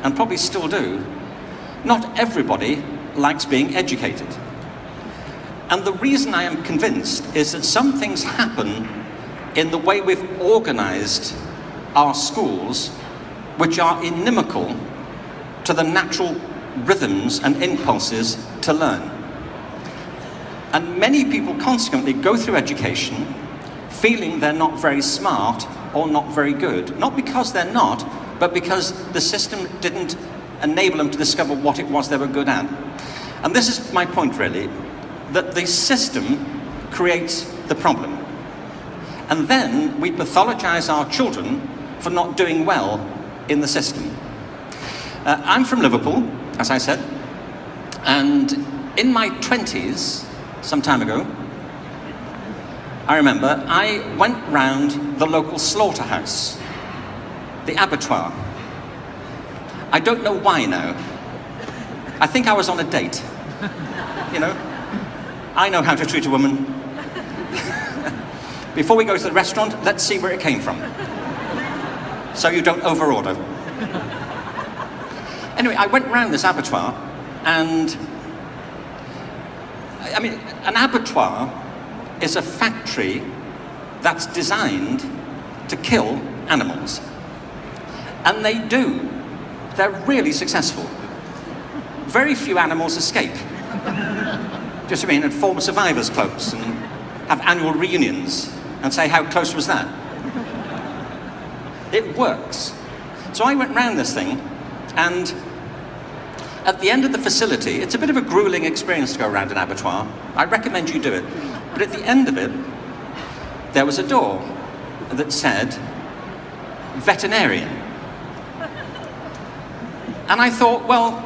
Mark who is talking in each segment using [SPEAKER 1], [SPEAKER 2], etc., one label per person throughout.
[SPEAKER 1] and probably still do, not everybody likes being educated. And the reason I am convinced is that some things happen in the way we've organized our schools which are inimical to the natural rhythms and impulses to learn. And many people consequently go through education feeling they're not very smart or not very good. Not because they're not, but because the system didn't enable them to discover what it was they were good at. And this is my point, really, that the system creates the problem. And then we pathologize our children for not doing well in the system. I'm from Liverpool, as I said, and in my 20s, some time ago, I remember I went round the local slaughterhouse, the abattoir. I don't know why now. I think I was on a date. You know, I know how to treat a woman. Before we go to the restaurant, let's see where it came from, so you don't overorder. Anyway, I went round this abattoir, and I mean, an abattoir is a factory that's designed to kill animals. And they do. They're really successful. Very few animals escape. Just, I mean, and form survivors clubs and have annual reunions and say, how close was that? It works. So I went round this thing, and at the end of the facility, it's a bit of a grueling experience to go around an abattoir. I recommend you do it. But at the end of it, there was a door that said, veterinarian. And I thought, well,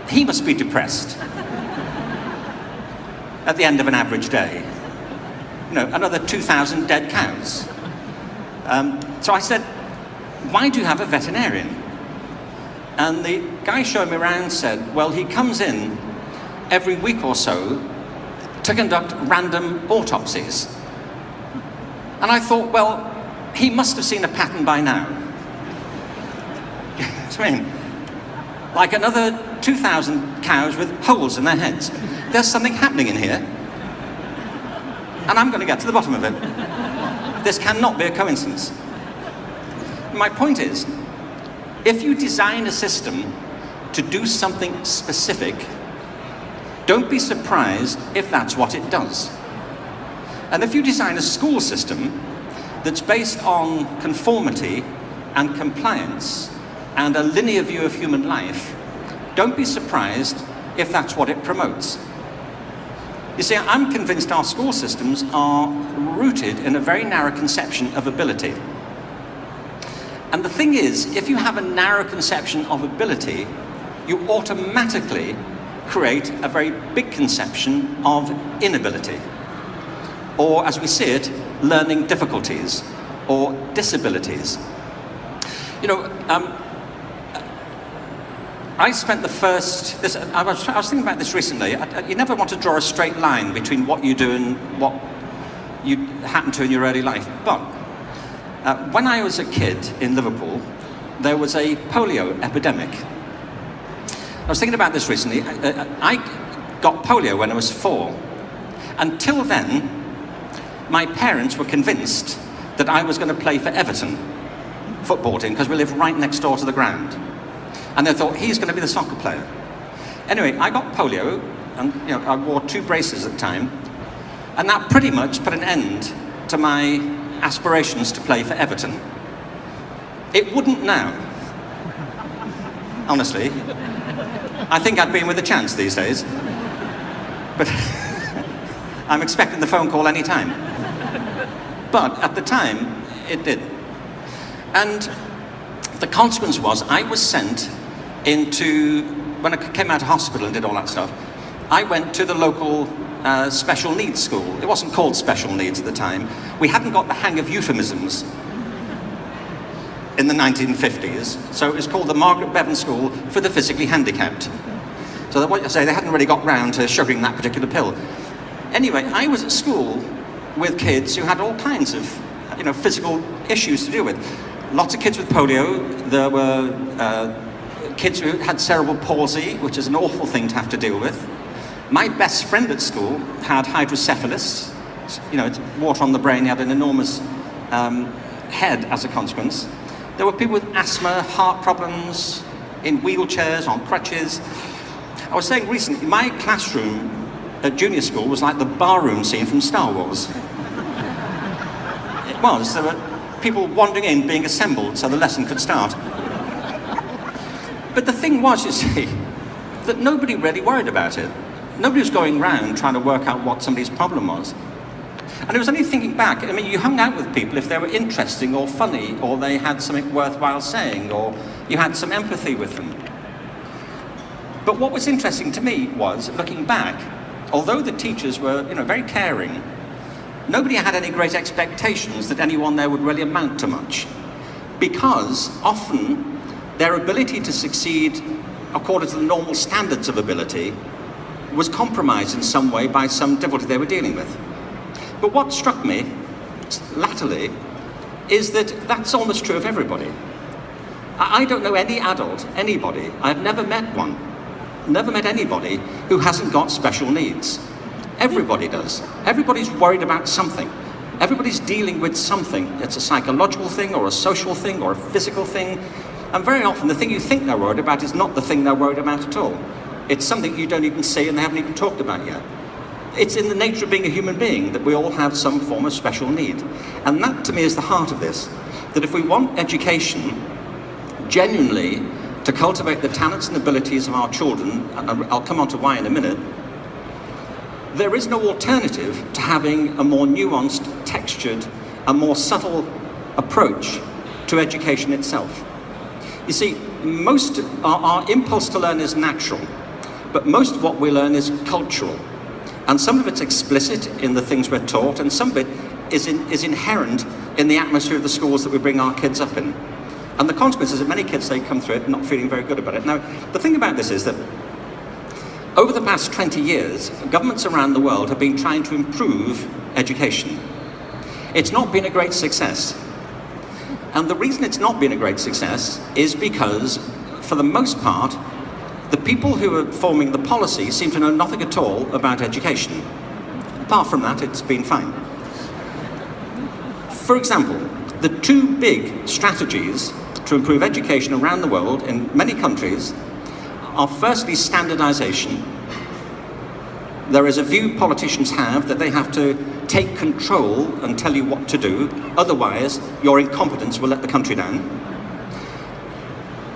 [SPEAKER 1] he must be depressed at the end of an average day. You know, another 2,000 dead cows. So I said, why do you have a veterinarian? And the guy showing me around said, well, he comes in every week or so to conduct random autopsies. And I thought, well, he must have seen a pattern by now. You know what I mean? Like another 2,000 cows with holes in their heads. There's something happening in here, and I'm going to get to the bottom of it. This cannot be a coincidence. My point is, if you design a system to do something specific, don't be surprised if that's what it does. And if you design a school system that's based on conformity and compliance and a linear view of human life, don't be surprised if that's what it promotes. You see, I'm convinced our school systems are rooted in a very narrow conception of ability. And the thing is, if you have a narrow conception of ability, you automatically create a very big conception of inability. Or, as we see it, learning difficulties or disabilities. You know, I spent the first, I was thinking about this recently. You never want to draw a straight line between what you do and what you happen to in your early life. But when I was a kid in Liverpool, there was a polio epidemic. I was thinking about this recently. I got polio when I was 4. Until then, my parents were convinced that I was going to play for Everton football team because we lived right next door to the ground. And they thought, he's going to be the soccer player. Anyway, I got polio, and you know, I wore 2 braces at the time, and that pretty much put an end to my aspirations to play for Everton. It wouldn't now. Honestly. I think I'd be in with a chance these days. But I'm expecting the phone call any time. But at the time, it did. And the consequence was I was sent into, when I came out of hospital and did all that stuff, I went to the local special needs school. It wasn't called special needs at the time. We hadn't got the hang of euphemisms in the 1950s, so it was called the Margaret Bevan School for the Physically Handicapped. So what you say, they hadn't really got round to sugaring that particular pill. Anyway, I was at school with kids who had all kinds of, you know, physical issues to deal with. Lots of kids with polio. There were kids who had cerebral palsy, which is an awful thing to have to deal with. My best friend at school had hydrocephalus. You know, it's water on the brain. He had an enormous head as a consequence. There were people with asthma, heart problems, in wheelchairs, on crutches. I was saying recently, my classroom at junior school was like the barroom scene from Star Wars. It was. There were people wandering in, being assembled so the lesson could start. But the thing was, you see, that nobody really worried about it. Nobody was going around trying to work out what somebody's problem was. And it was only thinking back, I mean, you hung out with people if they were interesting or funny, or they had something worthwhile saying, or you had some empathy with them. But what was interesting to me was, looking back, although the teachers were, very caring, nobody had any great expectations that anyone there would really amount to much. Because often, their ability to succeed according to the normal standards of ability was compromised in some way by some difficulty they were dealing with. But what struck me, latterly, is that that's almost true of everybody. I don't know any adult, anybody, I've never met one, never met anybody who hasn't got special needs. Everybody does. Everybody's worried about something. Everybody's dealing with something. It's a psychological thing, or a social thing, or a physical thing. And very often the thing you think they're worried about is not the thing they're worried about at all. It's something you don't even see and they haven't even talked about yet. It's in the nature of being a human being that we all have some form of special need. And that, to me, is the heart of this. That if we want education genuinely to cultivate the talents and abilities of our children, and I'll come on to why in a minute, there is no alternative to having a more nuanced, textured, and more subtle approach to education itself. You see, our impulse to learn is natural, but most of what we learn is cultural. And some of it's explicit in the things we're taught, and some of it is inherent in the atmosphere of the schools that we bring our kids up in. And the consequence is that many kids, they come through it not feeling very good about it. Now, the thing about this is that over the past 20 years, governments around the world have been trying to improve education. It's not been a great success. And the reason it's not been a great success is because, for the most part, the people who are forming the policy seem to know nothing at all about education. Apart from that, it's been fine. For example, the two big strategies to improve education around the world in many countries are firstly standardization. There is a view politicians have that they have to take control and tell you what to do, otherwise your incompetence will let the country down.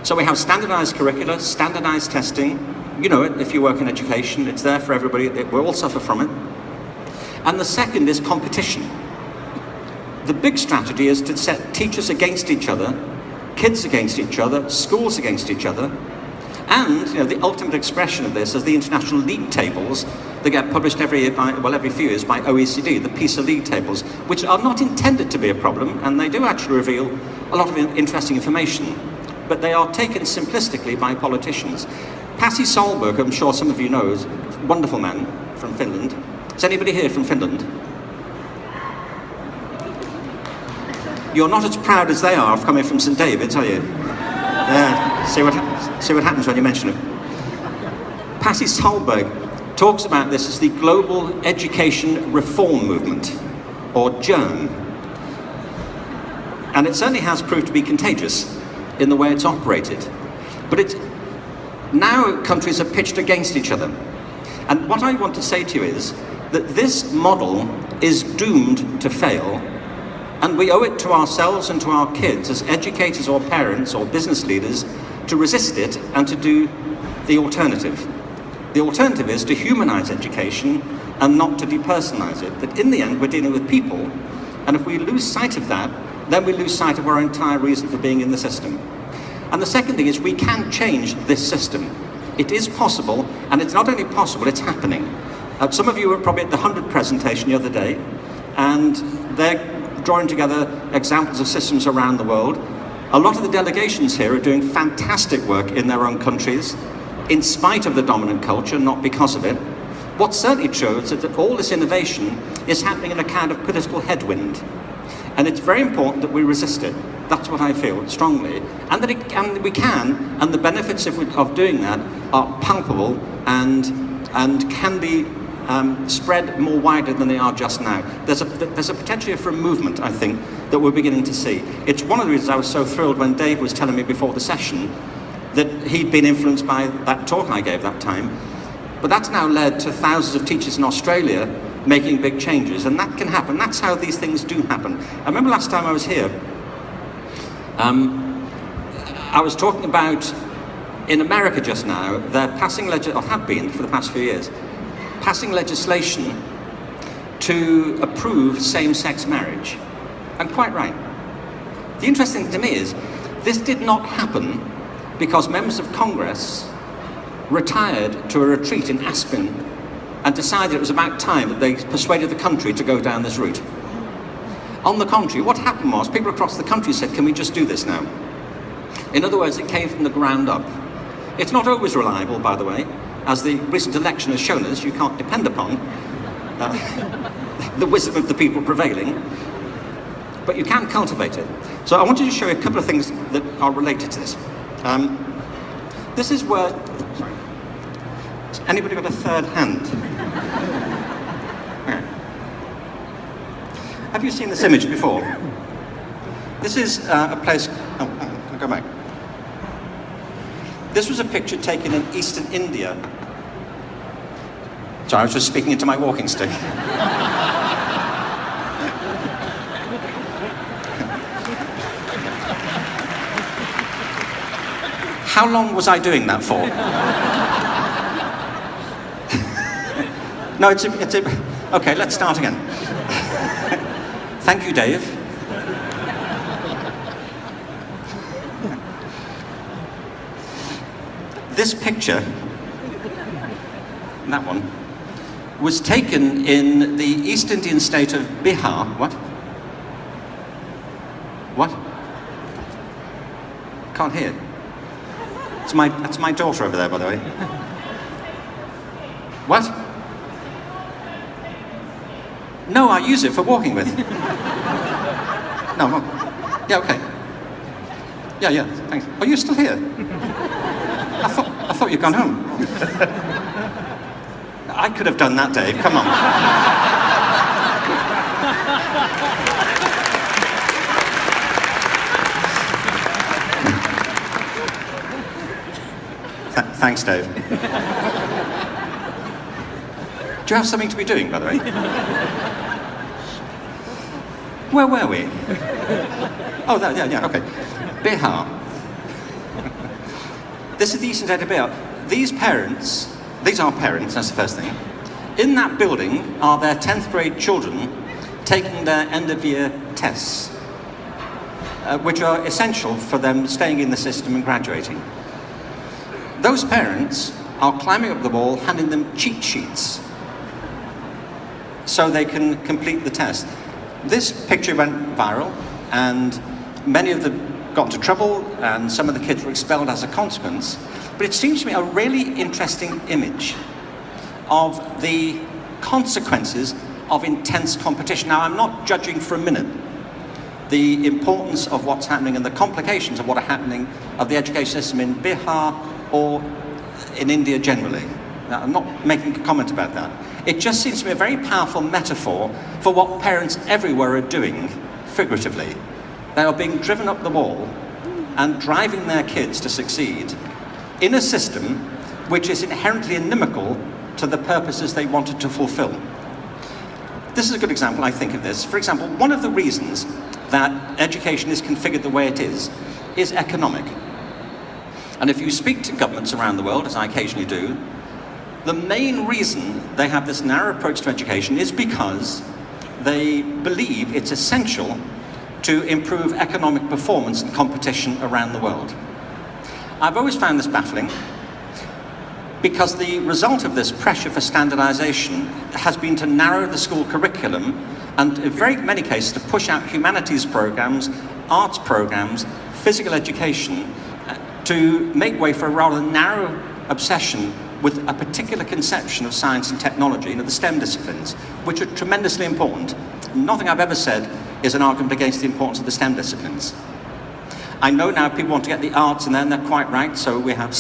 [SPEAKER 1] So we have standardized curricula, standardized testing. You know it, if you work in education, it's there for everybody, we all suffer from it. And the second is competition. The big strategy is to set teachers against each other, kids against each other, schools against each other. And the ultimate expression of this is the international league tables that get published every few years by OECD, the PISA league tables, which are not intended to be a problem, and they do actually reveal a lot of interesting information. But they are taken simplistically by politicians. Pasi Sahlberg, I'm sure some of you know, is a wonderful man from Finland. Is anybody here from Finland? You're not as proud as they are of coming from St. David's, are you? Yeah, see what happens when you mention it. Pasi Sahlberg talks about this as the Global Education Reform Movement, or GERM. And it certainly has proved to be contagious in the way it's operated. But now countries are pitched against each other. And what I want to say to you is that this model is doomed to fail, and we owe it to ourselves and to our kids as educators or parents or business leaders to resist it and to do the alternative. The alternative is to humanize education and not to depersonalize it. That in the end we're dealing with people, and if we lose sight of that, then we lose sight of our entire reason for being in the system. And the second thing is we can change this system. It is possible, and it's not only possible, it's happening. Some of you were probably at the 100 presentation the other day, and they're drawing together examples of systems around the world. A lot of the delegations here are doing fantastic work in their own countries, in spite of the dominant culture, not because of it. What's certainly true is that all this innovation is happening in a kind of political headwind. And it's very important that we resist it. That's what I feel strongly. And that we can, and the benefits of doing that are palpable and can be spread more wider than they are just now. There's a potential for a movement, I think, that we're beginning to see. It's one of the reasons I was so thrilled when Dave was telling me before the session that he'd been influenced by that talk I gave that time. But that's now led to thousands of teachers in Australia making big changes, and that can happen. That's how these things do happen. I remember last time I was here, I was talking about, in America just now, they're passing or have been for the past few years, passing legislation to approve same-sex marriage. And quite right. The interesting thing to me is, this did not happen because members of Congress retired to a retreat in Aspen and decided it was about time that they persuaded the country to go down this route. On the contrary, what happened was people across the country said, can we just do this now? In other words, it came from the ground up. It's not always reliable, by the way. As the recent election has shown us, you can't depend upon the wisdom of the people prevailing, but you can cultivate it. So I wanted to show you a couple of things that are related to this. This is where... Sorry. Has anybody got a third hand? Okay. Have you seen this image before? This is a place... Oh, I'll go back. This was a picture taken in eastern India. Sorry, I was just speaking into my walking stick. How long was I doing that for? No, it's a... Okay, let's start again. Thank you, Dave. This picture, that one, was taken in the East Indian state of Bihar. What? What? Can't hear. That's my daughter over there, by the way. What? No, I use it for walking with. No, yeah, okay. Yeah, thanks. Oh, you're still here? I thought you'd gone home. I could have done that, Dave. Come on. Thanks, Dave. Do you have something to be doing, by the way? Where were we? Oh, yeah, okay. Bihar. This is the eastern side of Bihar. These are parents, that's the first thing. In that building are their 10th grade children taking their end of year tests, which are essential for them staying in the system and graduating. Those parents are climbing up the wall, handing them cheat sheets so they can complete the test. This picture went viral, and many of them got into trouble, and some of the kids were expelled as a consequence. But it seems to me a really interesting image of the consequences of intense competition. Now, I'm not judging for a minute the importance of what's happening and the complications of what are happening of the education system in Bihar or in India generally. Now, I'm not making a comment about that. It just seems to be a very powerful metaphor for what parents everywhere are doing, figuratively. They are being driven up the wall and driving their kids to succeed in a system which is inherently inimical to the purposes they wanted to fulfill. This is a good example, I think, of this. For example, one of the reasons that education is configured the way it is economic. And if you speak to governments around the world, as I occasionally do, the main reason they have this narrow approach to education is because they believe it's essential to improve economic performance and competition around the world. I've always found this baffling because the result of this pressure for standardization has been to narrow the school curriculum and in very many cases to push out humanities programs, arts programs, physical education to make way for a rather narrow obsession with a particular conception of science and technology, the STEM disciplines, which are tremendously important. Nothing I've ever said is an argument against the importance of the STEM disciplines. I know now people want to get the arts in there, and they're quite right, so we have